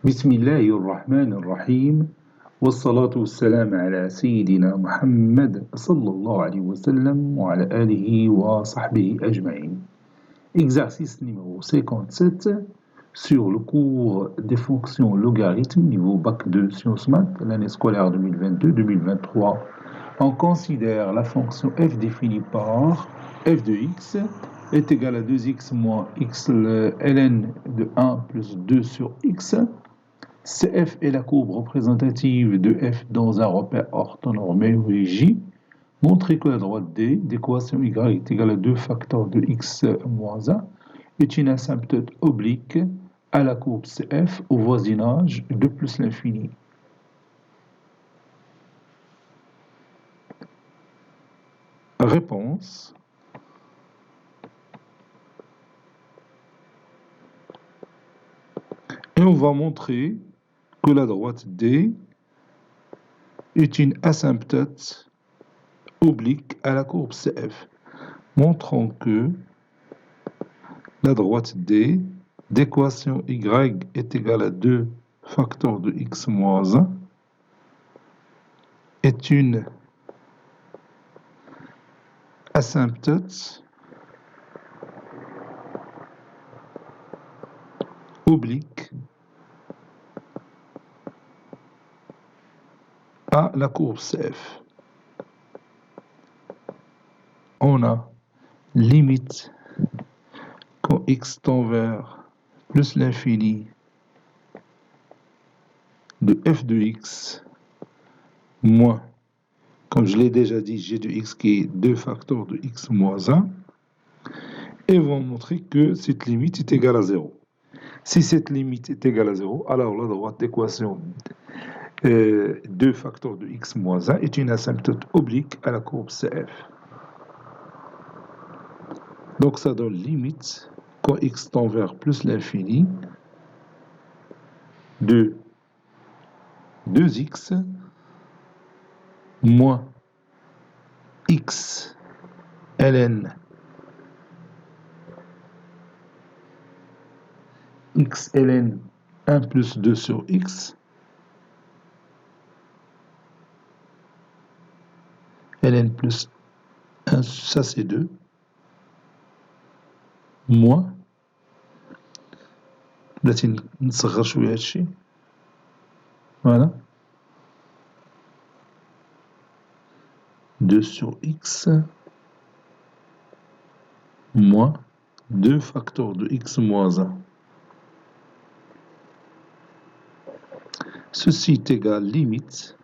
بسم الله الرحمن الرحيم والصلاة والسلام على سيدنا محمد صلى الله عليه وسلم وعلى آله وصحبه أجمعين. Exercice numéro 57 sur le cours des fonctions logarithmes niveau bac 2 sciences maths l'année scolaire 2022-2023. On considère la fonction f définie par f de x est égal à 2x moins x ln de 1 plus 2 sur x. CF est la courbe représentative de f dans un repère orthonormé J. Montrer que la droite D d'équation y est égale à 2 facteurs de x moins 1 est une asymptote oblique à la courbe CF au voisinage de plus l'infini. Réponse. Et on va montrer que la droite D est une asymptote oblique à la courbe CF. Montrons que la droite D d'équation y est égale à 2 facteurs de x moins 1 est une asymptote oblique à la courbe CF. On a limite quand x tend vers plus l'infini de f de x moins, comme je l'ai déjà dit, g de x qui est 2 facteurs de x moins 1, et vont montrer que cette limite est égale à 0. Si cette limite est égale à 0, alors la droite d'équation 2 facteurs de x moins 1 est une asymptote oblique à la courbe CF. Donc ça donne limite quand x tend vers plus l'infini de 2x moins x ln x ln 1 plus 2 sur x ln plus 1, ça c'est 2, moins بلاتي نصغر شوية هادشي voilà 2 sur x moins 2 facteurs de x moins 1. Ceci est égal limite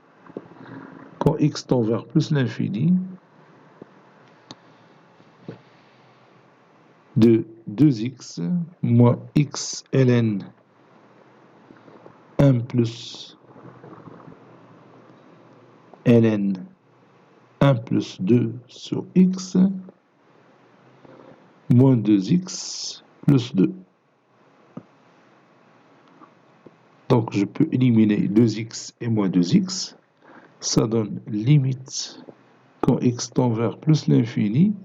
quand x tend vers plus l'infini de 2x moins x ln 1 plus ln 1 plus 2 sur x moins 2x plus 2. Donc je peux éliminer 2x et moins 2x. Ça donne limite quand x tend vers plus l'infini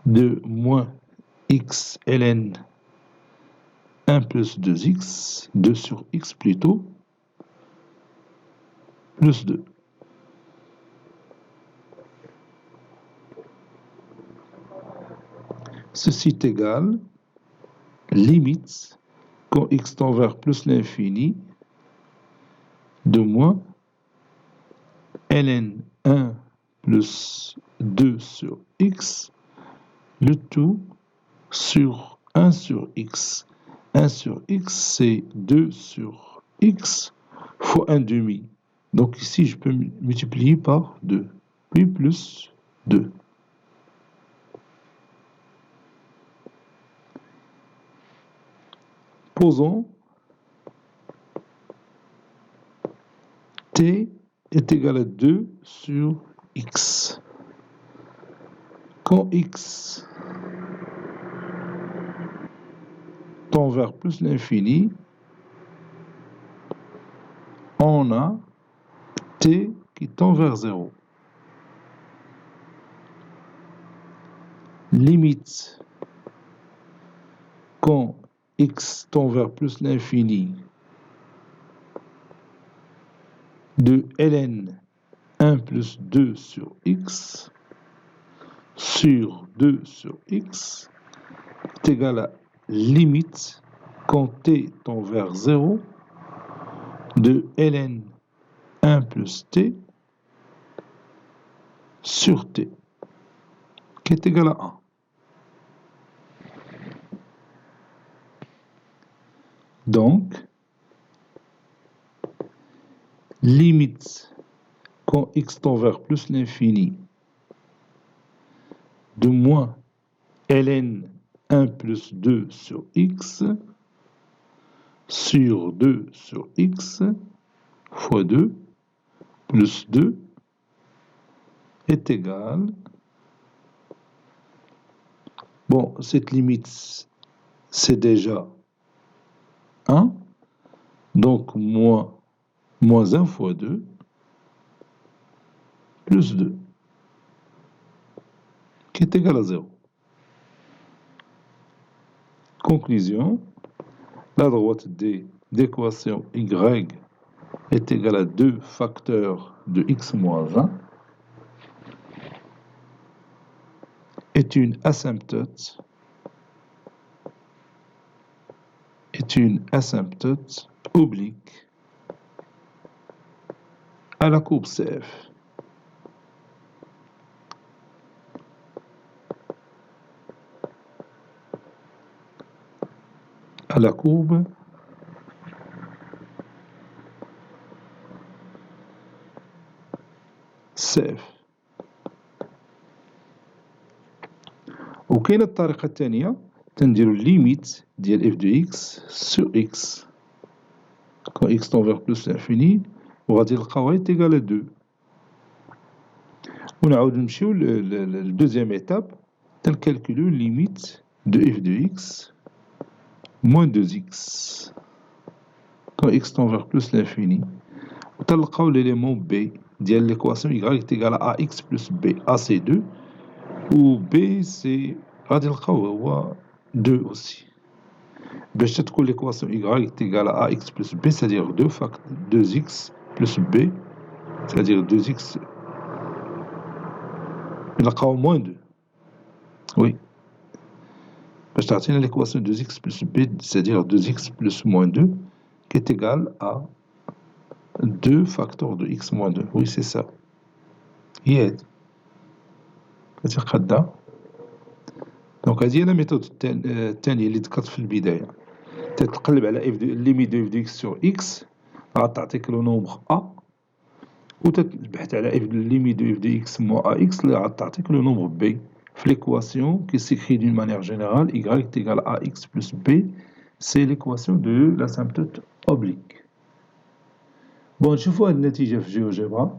de moins x ln 1 plus 2x, 2 sur x plutôt, plus 2. Ceci est égal limite quand x tend vers plus l'infini de moins ln 1 plus 2 sur x, le tout sur 1 sur x. 1 sur x, c'est 2 sur x fois 1 demi. Donc ici, je peux multiplier par 2, puis plus 2. Posons t est égal à 2 sur x. Quand x tend vers plus l'infini, on a t qui tend vers 0. Limite quand x tend vers plus l'infini de ln 1 plus 2 sur x sur 2 sur x est égal à limite quand t tend vers 0 de ln 1 plus t sur t qui est égal à 1. Donc, limite quand x tend vers plus l'infini de moins ln 1 plus 2 sur x sur 2 sur x fois 2 plus 2 est égal. Bon, cette limite, c'est déjà 1. Donc, moins 1 fois 2 plus 2 qui est égal à 0. Conclusion, la droite d'équation y est égale à 2 facteurs de x moins 1 est une asymptote oblique à la courbe CF. À la courbe CF. وكاينة الطريقة الثانية تنديرو الليميت ديال f de x sur x quand x tend vers plus l'infini وغادي نلقاوها égal à 2 ونعاود نمشيو للدوزيام étape تنكالكوليو الليميت de f de x moins 2x quand x tend vers plus l'infini وتلقاو l'élément b ديال l'équation y est égal à ax plus b. a c'est 2 و b c'est غادي نلقاوه هو 2 aussi. باش تكون l'équation y est égal à ax plus b, c'est-à-dire 2x plus b, c'est-à-dire 2x نلقاو moins 2. Oui. باش تعطينا l'équation 2x plus b, c'est-à-dire 2x plus moins 2 qui est égal à 2 facteurs de x moins 2. Oui, c'est ça. هي هادي كتبقى قادة. دونك هادي هي لا ميثود الثانية اللي ذكرت في البداية. تتقلب على ليميت دو اف دو اكس سور اكس غتعطيك لو نومبر ا وتتبحث على ليميت دو اف دو اكس موا ا اكس اللي غتعطيك لو نومبر بي في l'équation qui s'écrit d'une manière générale y est égal à ax plus b. C'est l'équation de l'asymptote oblique. Bon, نشوفوا هاد النتيجة في GeoGebra.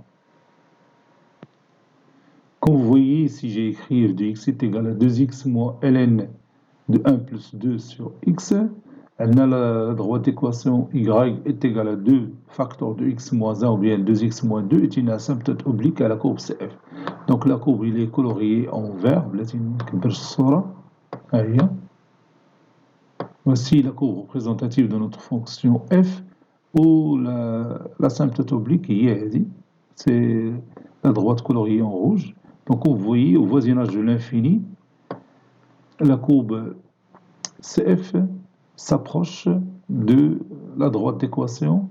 Comme vous voyez ici, j'ai écrit f de x est égal à 2x moins ln de 1 plus 2 sur x. Elle a la droite d'équation y est égale à 2 facteurs de x moins 1 ou bien 2x moins 2 est une asymptote oblique à la courbe CF. Donc la courbe il est coloriée en vert. Voici la courbe représentative de notre fonction f où l'asymptote oblique c'est la droite coloriée en rouge. Donc vous voyez au voisinage de l'infini, la courbe CF s'approche de la droite d'équation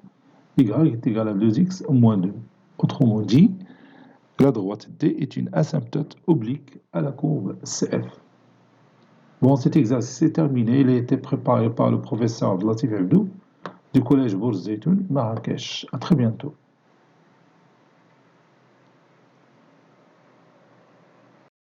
y est égale à 2x moins 2. Autrement dit, la droite D est une asymptote oblique à la courbe CF. Bon, cet exercice est terminé. Il a été préparé par le professeur Abdelatif Abdou du collège Bourz Zeytoun, Marrakech. À très bientôt.